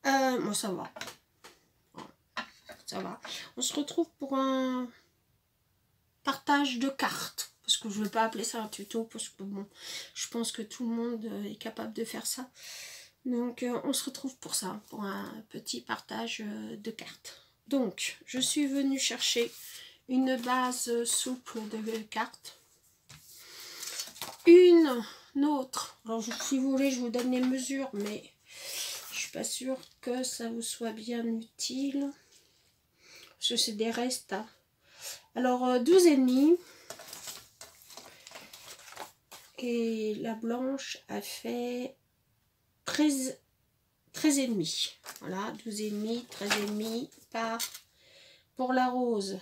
Moi, ça va. Ça va. On se retrouve pour un partage de cartes. Parce que je ne veux pas appeler ça un tuto. Parce que bon, je pense que tout le monde est capable de faire ça. Donc, on se retrouve pour ça. Pour un petit partage de cartes. Donc, je suis venue chercher une base souple de cartes. Une autre. Alors, si vous voulez, je vous donne les mesures. Mais je suis pas sûre que ça vous soit bien utile. Parce que c'est des restes. Hein. Alors, 12,5. Et la blanche a fait 13,5. Voilà, 12,5, 13,5 par... Pour la rose,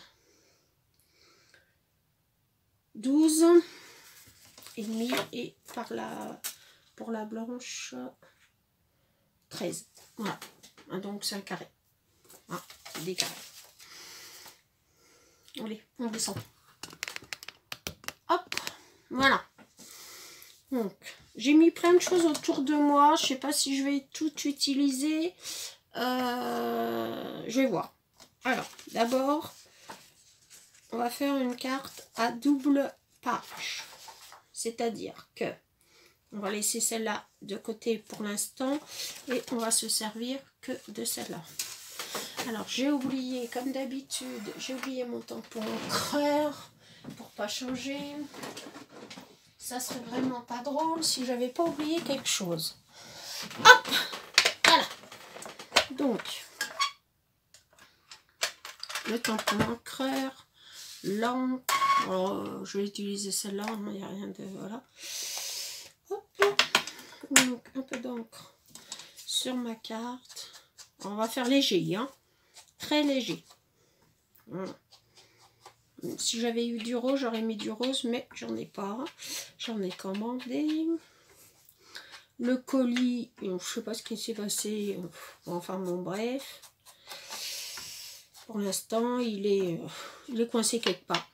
12,5 et pour la blanche, 13. Voilà, donc c'est un carré. Ah, des carrés. Allez, on descend. Hop, voilà. Donc, j'ai mis plein de choses autour de moi. Je sais pas si je vais tout utiliser. Je vais voir. Alors, d'abord, on va faire une carte à double page. C'est-à-dire que on va laisser celle-là de côté pour l'instant et on va se servir que de celle-là. Alors, j'ai oublié, comme d'habitude, j'ai oublié mon tampon encreur pour pas changer. Ça serait vraiment pas drôle si j'avais pas oublié quelque chose. Hop, voilà. Donc, le tampon encreur, l'encre. Alors, je vais utiliser celle-là, il n'y a rien de... Voilà. Hop. Donc, un peu d'encre sur ma carte. On va faire léger, hein. Très léger. Voilà. Si j'avais eu du rose, j'aurais mis du rose, mais j'en ai pas. J'en ai commandé. Le colis, je ne sais pas ce qui s'est passé. Enfin, bon, bref. Pour l'instant, il est coincé quelque part.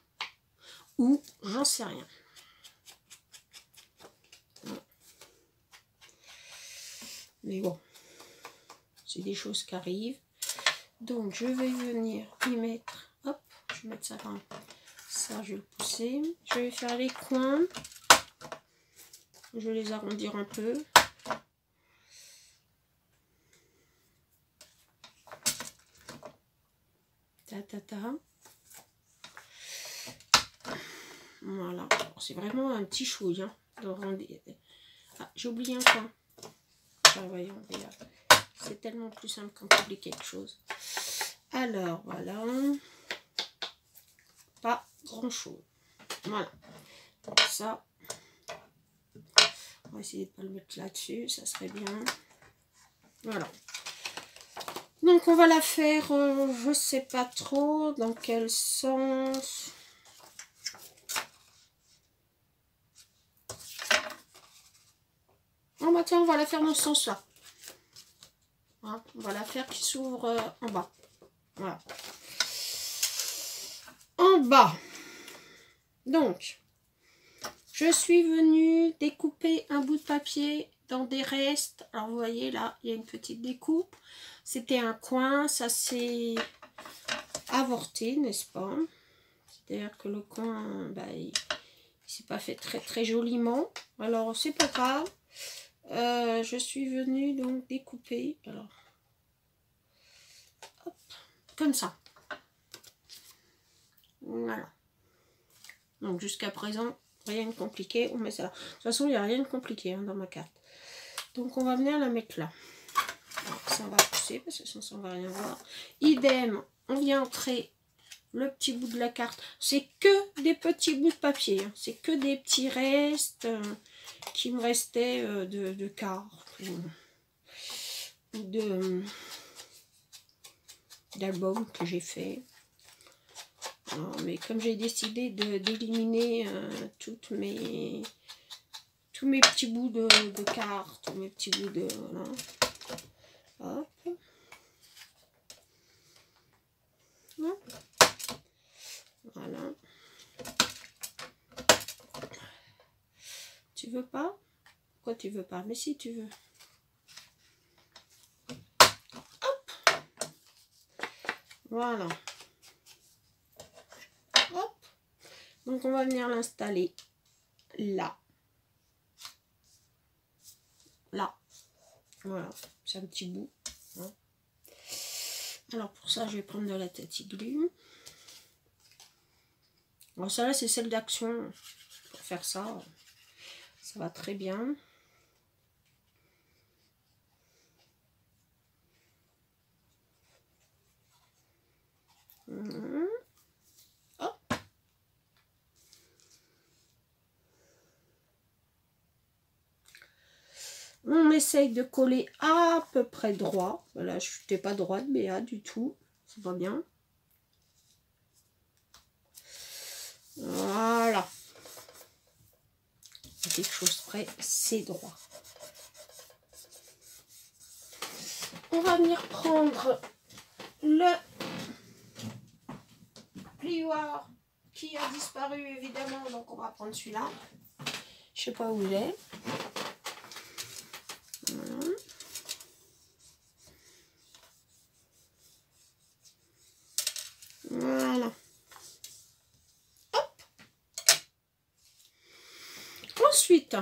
Ou, j'en sais rien. Mais bon, c'est des choses qui arrivent. Donc, je vais venir y mettre... Hop, je vais mettre ça dans... Ça, je vais le pousser. Je vais faire les coins. Je vais les arrondir un peu. Ta, ta, ta. Voilà. C'est vraiment un petit chouille. Hein, ah, j'ai oublié un coin. Ah, voyons, c'est tellement plus simple quand on oublie quelque chose. Alors, voilà. Pas grand chose. Voilà. Donc ça, on va essayer de ne pas le mettre là-dessus, ça serait bien. Voilà. Donc on va la faire, je sais pas trop dans quel sens. Oh bah tiens, on va la faire dans ce sens-là. Voilà, on va la faire qui s'ouvre en bas. Voilà. En bas. Donc, je suis venue découper un bout de papier dans des restes. Alors vous voyez là, il y a une petite découpe. C'était un coin, ça s'est avorté, n'est-ce pas? C'est-à-dire que le coin, bah, il s'est pas fait très très joliment. Alors c'est pas grave. Je suis venue donc découper. Alors, hop, comme ça. Voilà. Donc jusqu'à présent, rien de compliqué. On met ça là. De toute façon, il n'y a rien de compliqué hein, dans ma carte. Donc on va venir la mettre là. Alors, ça va pousser parce que sinon on va rien voir. Idem, on vient entrer le petit bout de la carte. C'est que des petits bouts de papier. Hein. C'est que des petits restes qui me restaient de cartes ou d'albums que j'ai fait. Alors, mais comme j'ai décidé d'éliminer tous mes petits bouts de cartes, mes petits bouts de... Voilà. Hop. Hop. Voilà. Tu veux pas? Pourquoi tu veux pas? Mais si tu veux. Voilà. Hop. Donc on va venir l'installer là. Là. Voilà. C'est un petit bout. Hein. Alors pour ça, je vais prendre de la Tati-Glu. Alors ça là, c'est celle d'Action. Pour faire ça, ça va très bien. Hop. On essaye de coller à peu près droit. Voilà, je n'étais pas droite, mais du tout. Ça va bien. Voilà. À quelque chose près, c'est droit. On va venir prendre le plioir qui a disparu évidemment, donc on va prendre celui-là. Je sais pas où il est. Voilà. Voilà. Hop. Ensuite,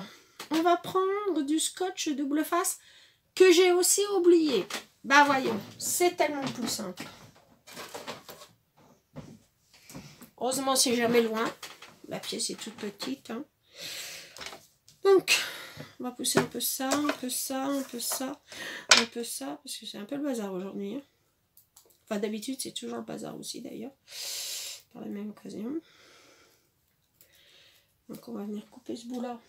on va prendre du scotch double face que j'ai aussi oublié. Bah voyons, c'est tellement plus simple. Heureusement, c'est jamais loin. La pièce est toute petite. Hein. Donc, on va pousser un peu ça, un peu ça, un peu ça, un peu ça, parce que c'est un peu le bazar aujourd'hui. Hein. Enfin, d'habitude, c'est toujours le bazar aussi, d'ailleurs, par la même occasion. Donc, on va venir couper ce bout-là.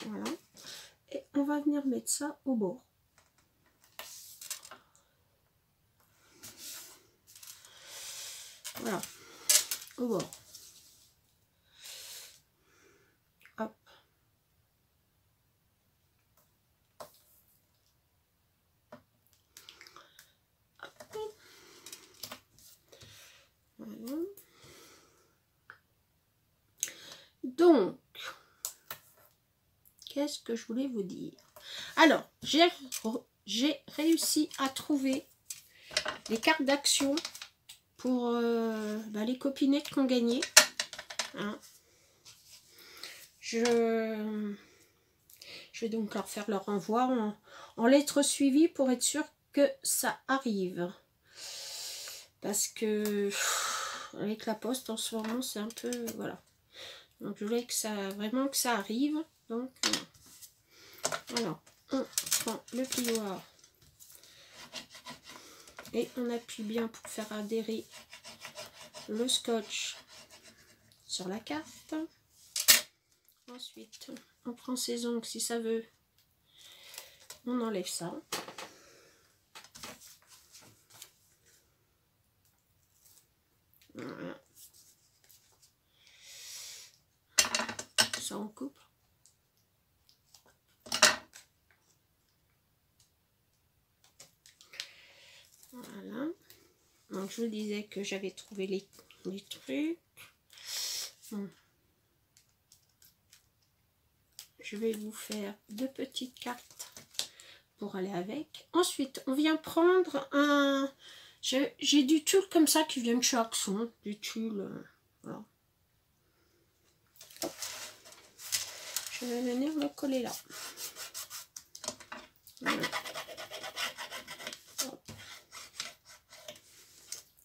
Voilà. Et on va venir mettre ça au bord. Voilà, au bord. Hop. Hop. Voilà. Donc, qu'est-ce que je voulais vous dire? Alors, j'ai réussi à trouver les cartes d'action pour les copinettes qui ont gagné. Hein. Je vais donc leur faire leur envoi en lettres suivies pour être sûr que ça arrive. Parce que avec la poste en ce moment, c'est un peu... Voilà. Donc je voulais que ça, vraiment que ça arrive. Donc voilà. On prend le plioir. Et on appuie bien pour faire adhérer le scotch sur la carte. Ensuite, on prend ses ongles si ça veut. On enlève ça. Voilà. Ça on coupe. Voilà. Donc je vous disais que j'avais trouvé les trucs. Bon. Je vais vous faire 2 petites cartes pour aller avec. Ensuite, on vient prendre un... J'ai du tulle comme ça qui vient de chez Action. Du tulle. Voilà. Hop. Je vais venir le coller là. Voilà. Hop.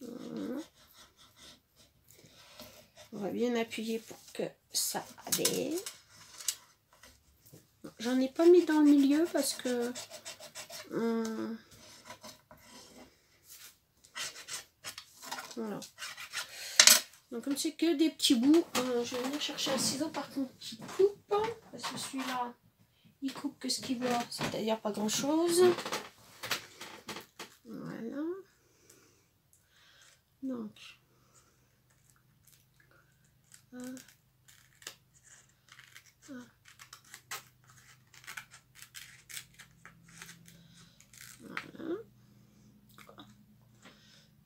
Voilà. On va bien appuyer pour que ça adhère. J'en ai pas mis dans le milieu parce que voilà. Donc comme c'est que des petits bouts, je vais venir chercher un ciseau par contre qui coupe, parce que celui-là il coupe que ce qu'il veut, c'est-à-dire pas grand chose. Voilà. Donc voilà.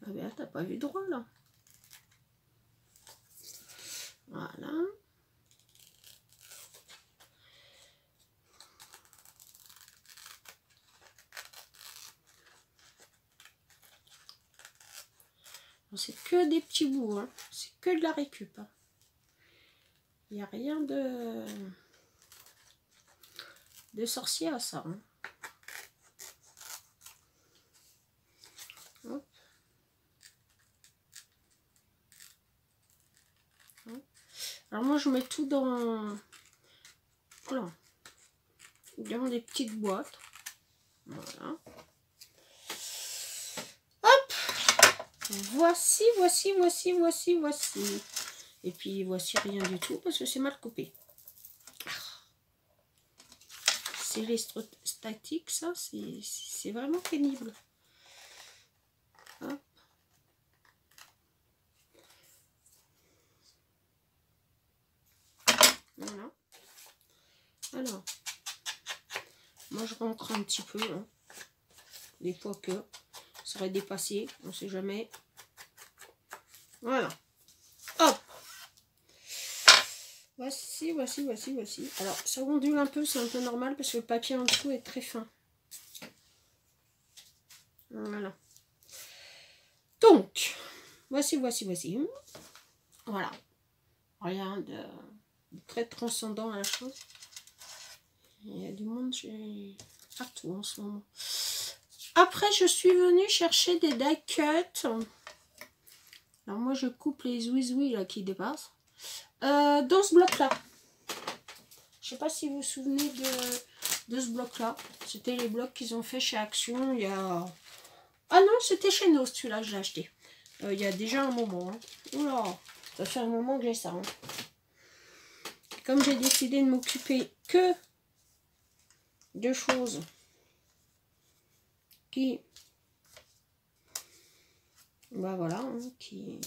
Ah bien, t'as pas vu droit là. Voilà. C'est que des petits bouts, hein. C'est que de la récup. Hein. Il n'y a rien de sorcier à ça. Hein. Hop. Hop. Alors moi je mets tout dans, voilà, dans des petites boîtes. Voilà. Hop. Voici. Et puis voici rien du tout parce que c'est mal coupé. C'est les statiques, ça, c'est vraiment pénible. Hop. Voilà. Alors, moi je rentre un petit peu, hein. Des fois que ça serait dépassé, on ne sait jamais. Voilà. Hop. Voici. Alors, ça ondule un peu, c'est un peu normal parce que le papier en dessous est très fin. Voilà. Donc, voici. Voilà. Rien de très transcendant à la chose. Il y a du monde partout en ce moment. Après, je suis venue chercher des die cuts. Alors, moi, je coupe les ouïs là qui dépassent. Dans ce bloc-là. Je sais pas si vous vous souvenez de ce bloc-là. C'était les blocs qu'ils ont fait chez Action il y a... Ah non, c'était chez Nos, celui-là, je l'ai acheté. Il y a déjà un moment. Hein. Oula, ça fait un moment que j'ai ça. Hein. Comme j'ai décidé de m'occuper que de choses qui... Bah voilà, hein, qui...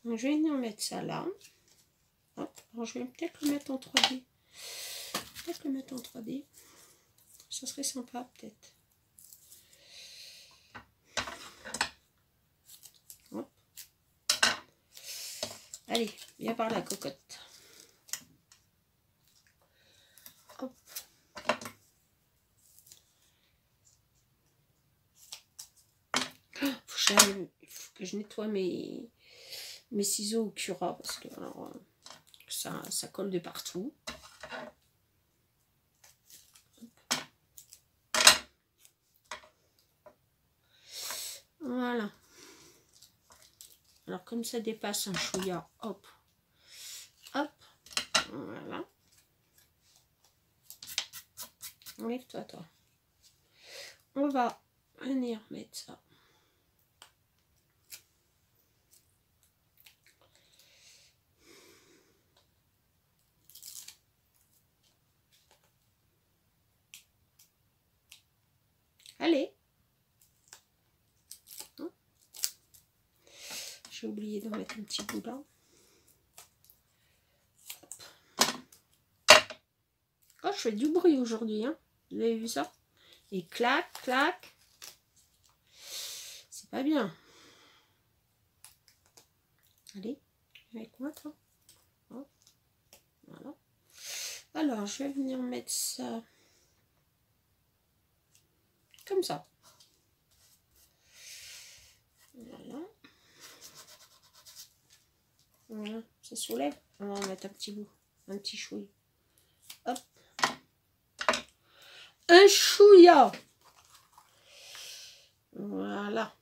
Donc, je vais venir mettre ça là. Hop. Alors, je vais peut-être le mettre en 3D. Ça serait sympa, peut-être. Hop. Allez, viens par la cocotte. Hop. Il faut que je nettoie mes ciseaux au Cura parce que alors, ça colle de partout. Voilà. Alors comme ça dépasse un chouïa, hop, voilà. Enlève-toi, toi. On va venir mettre ça. Allez. J'ai oublié d'en mettre un petit bout là. Oh, je fais du bruit aujourd'hui, hein. Vous avez vu ça? Et clac, clac. C'est pas bien. Allez, avec moi, toi. Oh, voilà. Alors, je vais venir mettre ça comme ça. Voilà. Voilà, ça soulève. On va en mettre un petit bout, un petit chouïa. Hop. Un chouïa. Voilà.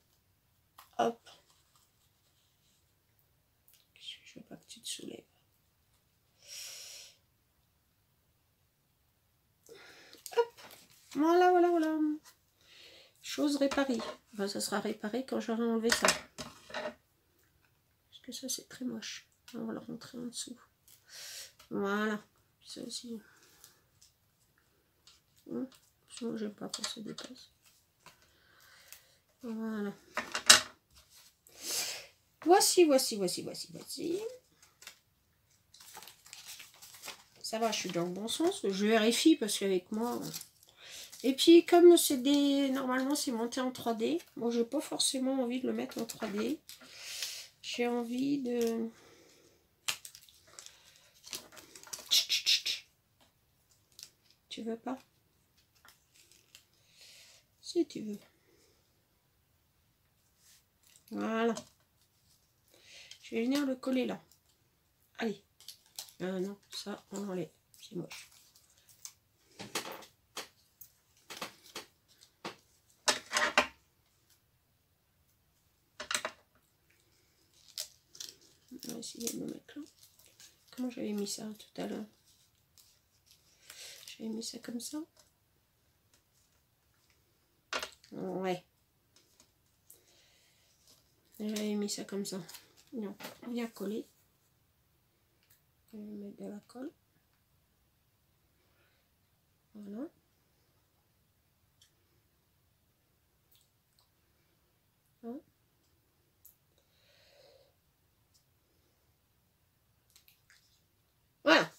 Hop. Je veux pas que tu te soulèves. Hop. Voilà. Chose réparée. Enfin, ça sera réparé quand j'aurai enlevé ça. Parce que ça, c'est très moche. On va le rentrer en dessous. Voilà. Ça aussi. Sinon, j'aime pas quand ça dépasse. Voilà. Voici. Ça va, je suis dans le bon sens. Je vérifie parce qu'avec moi... Et puis, comme c'est des... Normalement, c'est monté en 3D. Moi, j'ai pas forcément envie de le mettre en 3D. J'ai envie de... Tu veux pas? Si tu veux. Voilà. Je vais venir le coller là. Allez. Non, ça, on enlève. C'est moche. On va essayer de me mettre là. Comment j'avais mis ça tout à l'heure? J'avais mis ça comme ça. Ouais. J'avais mis ça comme ça. Non, on vient coller. On va mettre de la colle. Voilà. Hein. Voilà.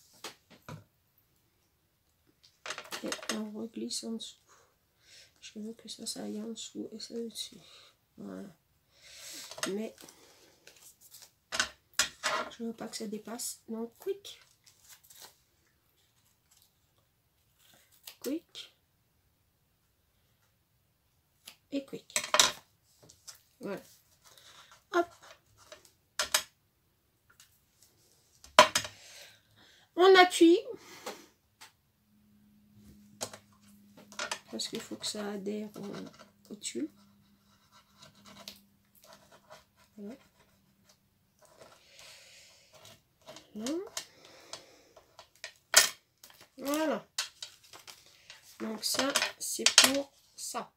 Et on reglisse en dessous. Je veux que ça aille en dessous et ça au-dessus. Voilà. Mais je veux pas que ça dépasse. Donc, quick. Quick. Et quick. Voilà. Hop. On appuie. Parce qu'il faut que ça adhère au-dessus. Voilà. Voilà. Donc ça, c'est pour ça.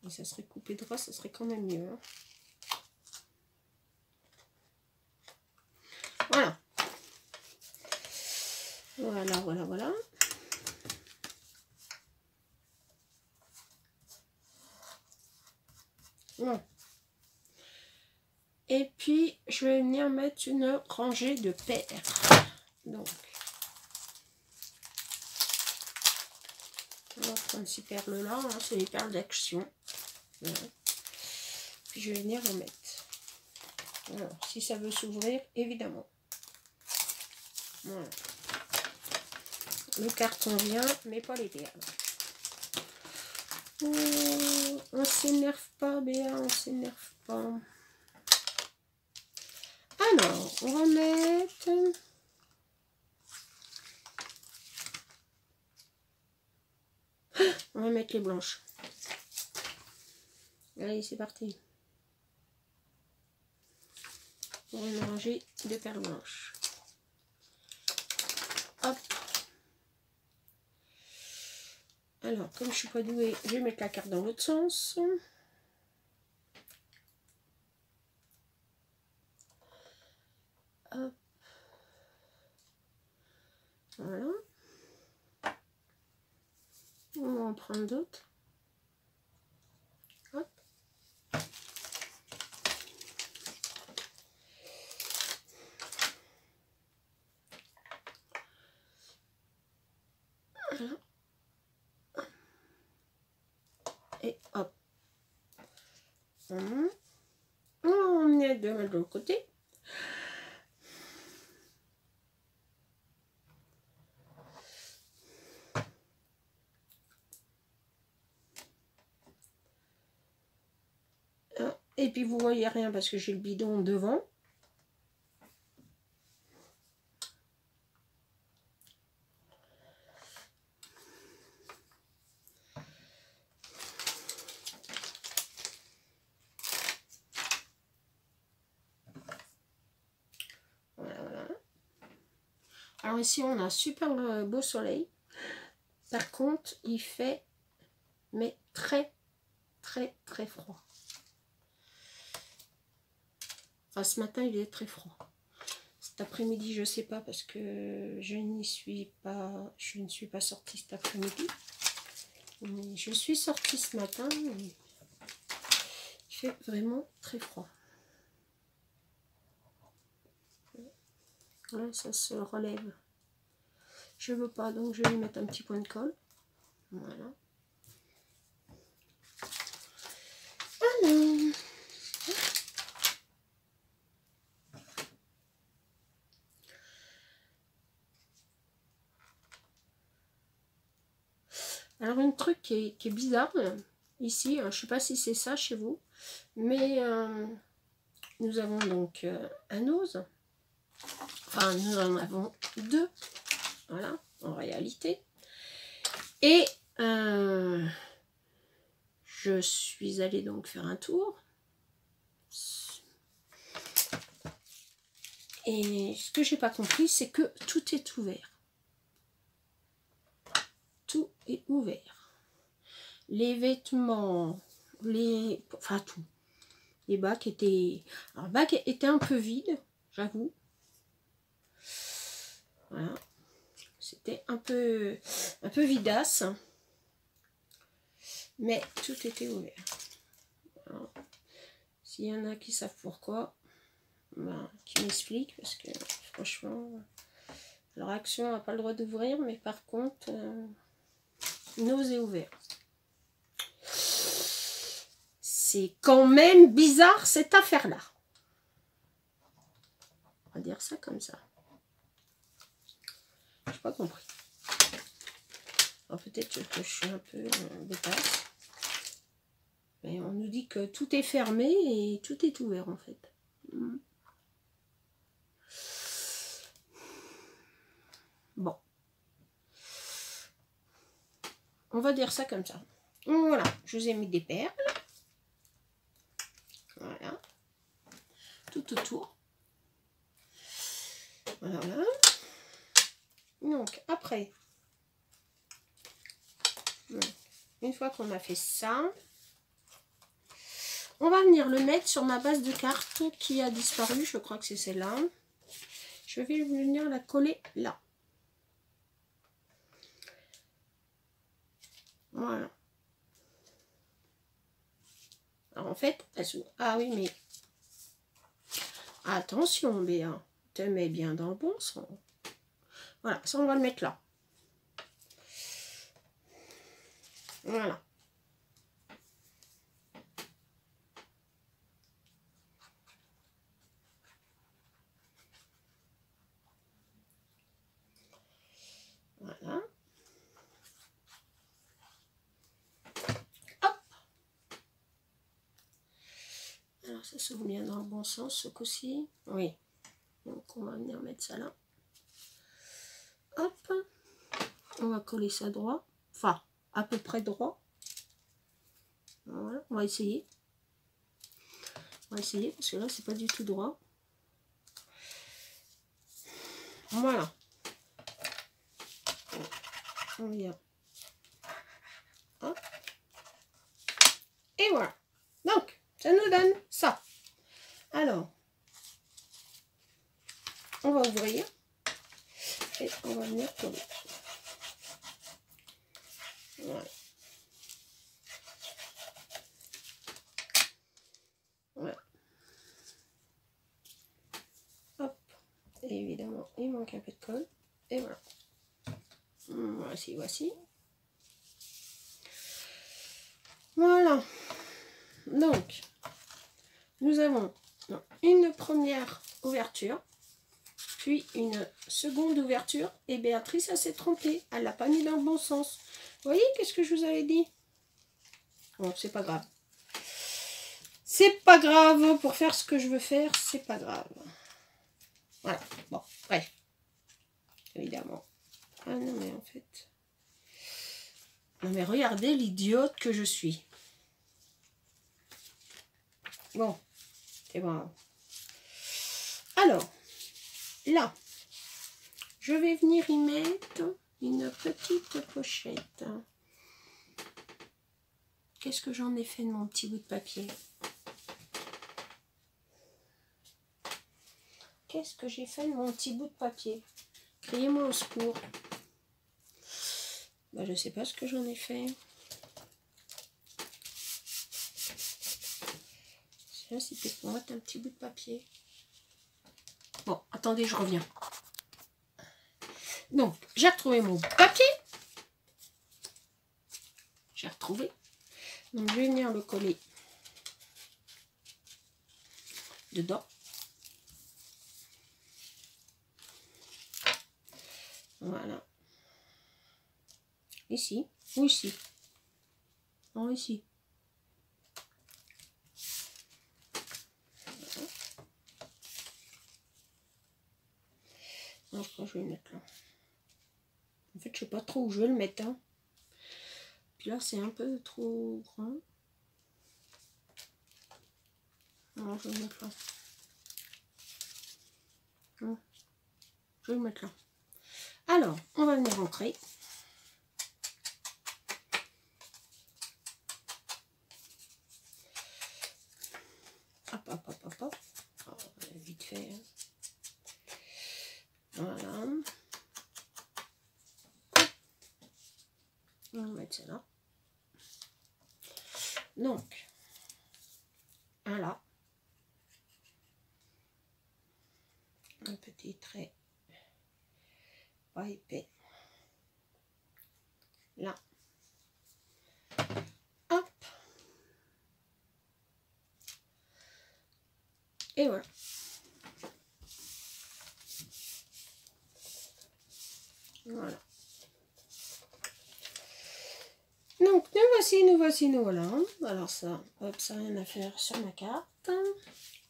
Et ça serait coupé droit, ça serait quand même mieux. Hein. Voilà. Voilà, voilà, voilà. Bon. Et puis, je vais venir mettre une rangée de perles. Donc, on va prendre ces perles-là. Hein, c'est les perles d'action. Voilà. Puis, je vais venir en mettre. Alors, si ça veut s'ouvrir, évidemment. Voilà. Le carton vient, mais pas les perles. Oh, on s'énerve pas, Béa, on s'énerve pas. Alors, on va mettre... On va mettre les blanches. Allez, c'est parti. On va mélanger deux perles blanches. Hop. Alors, comme je suis pas douée, je vais mettre la carte dans l'autre sens. Hop. Voilà. On va en prendre d'autres. Hop. Voilà. Et hop. On est de l'autre côté. Et puis vous voyez rien parce que j'ai le bidon devant. Voilà, voilà. Alors ici on a un super beau soleil. Par contre il fait mais très froid. Enfin ce matin il est très froid. Cet après-midi je sais pas parce que je ne suis pas sortie cet après-midi. Je suis sortie ce matin. Il fait vraiment très froid. Là ça se relève. Je veux pas donc je vais lui mettre un petit point de colle. Voilà. Alors un truc qui est bizarre, ici. Je ne sais pas si c'est ça chez vous, mais nous avons donc un ose. Enfin, nous en avons deux, voilà, en réalité. Et je suis allée donc faire un tour. Et ce que j'ai pas compris, c'est que tout est ouvert. Tout est ouvert. Les vêtements, enfin tout. Les bacs étaient... Alors, le bac était un peu vide, j'avoue. Voilà. C'était un peu vidasse. Mais tout était ouvert. S'il y en a qui savent pourquoi, ben, qui m'expliquent, parce que franchement, leur action n'a pas le droit d'ouvrir, mais par contre, nos est ouvert. C'est quand même bizarre cette affaire-là. On va dire ça comme ça. Je n'ai pas compris. Peut-être que je suis un peu bêtasse. Mais on nous dit que tout est fermé et tout est ouvert en fait. Bon. On va dire ça comme ça. Voilà, je vous ai mis des perles. Voilà. Tout autour. Voilà. Donc, après, une fois qu'on a fait ça, on va venir le mettre sur ma base de cartes qui a disparu. Je crois que c'est celle-là. Je vais venir la coller là. Voilà. Alors en fait, elle s'ouvre. Ah oui, mais attention, Béa, te mets bien dans le bon sens. Voilà, ça on va le mettre là. Voilà. Voilà. Hop. Alors ça s'ouvre bien dans le bon sens ce coup-ci. Oui. Donc on va venir mettre ça là. Hop. On va coller ça droit. Enfin, à peu près droit. Voilà, on va essayer. On va essayer parce que là c'est pas du tout droit. Voilà. On vient. Hop. Et voilà. Donc, ça nous donne ça. Alors, on va ouvrir. Et on va venir coller. Voilà. Voilà. Hop. Et évidemment, il manque un peu de colle. Et voilà. Voici. Voilà. Donc, nous avons une première ouverture, puis une seconde ouverture. Et Béatrice, elle s'est trompée. Elle l'a pas mis dans le bon sens. Vous voyez, qu'est-ce que je vous avais dit? Bon, c'est pas grave. C'est pas grave. Pour faire ce que je veux faire, c'est pas grave. Voilà. Bon, bref. Évidemment. Ah non, mais en fait... Non, mais regardez l'idiote que je suis. Bon, c'est bon. Alors, là, je vais venir y mettre une petite pochette. Qu'est-ce que j'en ai fait de mon petit bout de papier? Qu'est-ce que j'ai fait de mon petit bout de papier? Criez-moi au secours. Ben, je ne sais pas ce que j'en ai fait. Là, c'était pour mettre un petit bout de papier. Bon, attendez, je reviens. Donc, j'ai retrouvé mon papier. J'ai retrouvé. Donc, je vais venir le coller dedans. Voilà. Ici. Ou ici. Non, ici. Non, je crois que je vais le mettre là. En fait, je sais pas trop où je vais le mettre. Hein. Puis là, c'est un peu trop grand. Non, je vais le mettre là. Non, je vais le mettre là. Alors, on va venir ancrer. Hop, hop, hop, hop, hop. Oh, vite fait. Hein. Voilà. On va mettre ça là. Donc, voilà. Un petit trait pas épais. Là. Hop. Et voilà. Voilà. Donc, nous voici, nous voilà. Alors ça, hop, ça n'a rien à faire sur ma carte.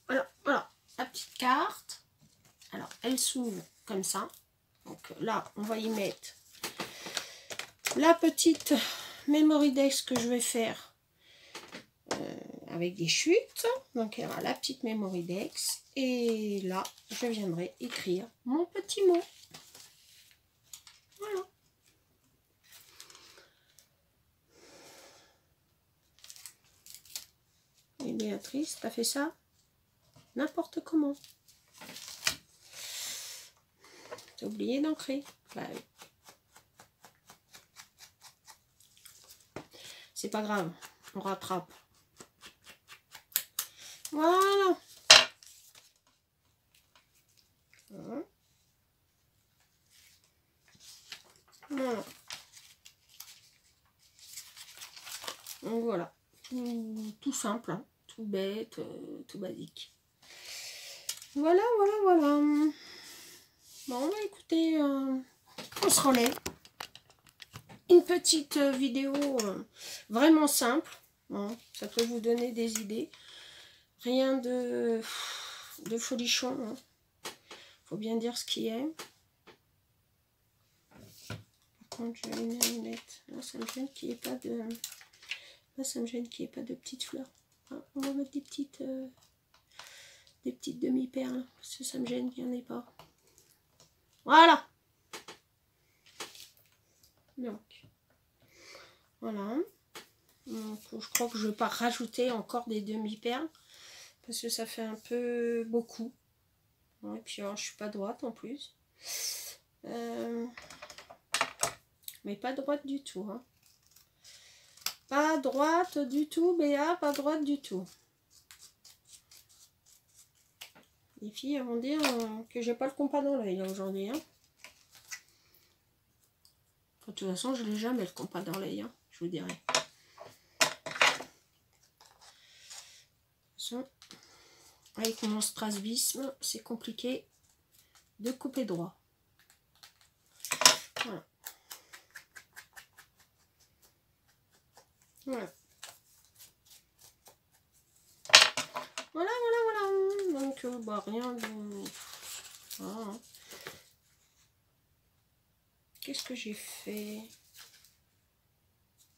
Voilà, voilà, la petite carte. Alors, elle s'ouvre comme ça. Donc là, on va y mettre la petite memory dex que je vais faire avec des chutes. Donc, il y aura la petite memory dex. Et là, je viendrai écrire mon petit mot. Voilà. Et Béatrice, t'as fait ça n'importe comment. T'as oublié d'ancrer. Bah oui. C'est pas grave, on rattrape. Voilà. Voilà. Donc voilà. Tout simple, hein. Tout bête, tout basique. Voilà, voilà, voilà. Bon, bah écoutez, on se relaie. Une petite vidéo vraiment simple. Hein. Ça peut vous donner des idées. Rien de folichon. Hein. Faut bien dire ce qui est. Par contre, je vais une lunette. Là, ça me gêne qu'il n'y ait pas de... Là, ça me gêne qu'il n'y ait pas de petites fleurs. Ah, on va mettre des petites demi-perles. Parce que ça me gêne qu'il n'y en ait pas. Voilà. Donc, voilà. Donc, je crois que je ne vais pas rajouter encore des demi-perles. Parce que ça fait un peu beaucoup. Et puis, alors, je ne suis pas droite en plus. Mais pas droite du tout. Hein. Pas droite du tout, Béa. Pas droite du tout. Les filles vont dire que j'ai pas le compas dans l'œil aujourd'hui. Hein. De toute façon, je n'ai jamais le compas dans l'œil. Hein, je vous dirai. Avec mon strabisme, c'est compliqué de couper droit. Voilà. Voilà. Voilà, voilà, voilà. Donc, bah, rien de... Voilà. Qu'est-ce que j'ai fait?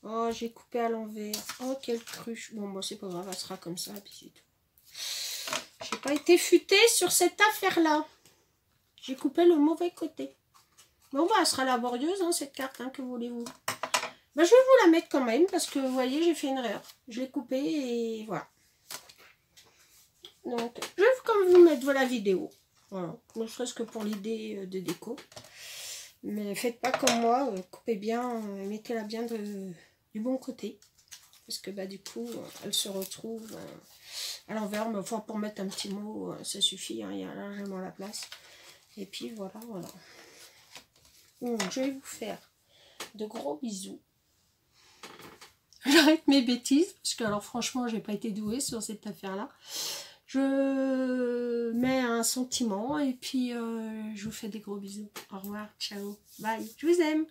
Oh, j'ai coupé à l'envers. Oh, quelle cruche. Bon, moi, c'est pas grave, elle sera comme ça, et puis c'est tout. J'ai pas été futée sur cette affaire-là. J'ai coupé le mauvais côté. Bon, bah, elle sera laborieuse, hein, cette carte, hein, que voulez-vous. Bah, je vais vous la mettre quand même, parce que, vous voyez, j'ai fait une erreur. Je l'ai coupée, et voilà. Donc, je vais quand même vous mettre la vidéo. Voilà. Ne serait-ce que pour l'idée de déco. Mais faites pas comme moi, coupez bien, mettez-la bien du bon côté. Parce que bah du coup, elle se retrouve à l'envers. Mais enfin, pour mettre un petit mot, ça suffit, hein, il y a largement la place. Et puis voilà, voilà. Donc, je vais vous faire de gros bisous. J'arrête mes bêtises, parce que alors franchement, j'ai pas été douée sur cette affaire-là. Je mets un sentiment et puis je vous fais des gros bisous. Au revoir, ciao, bye, je vous aime.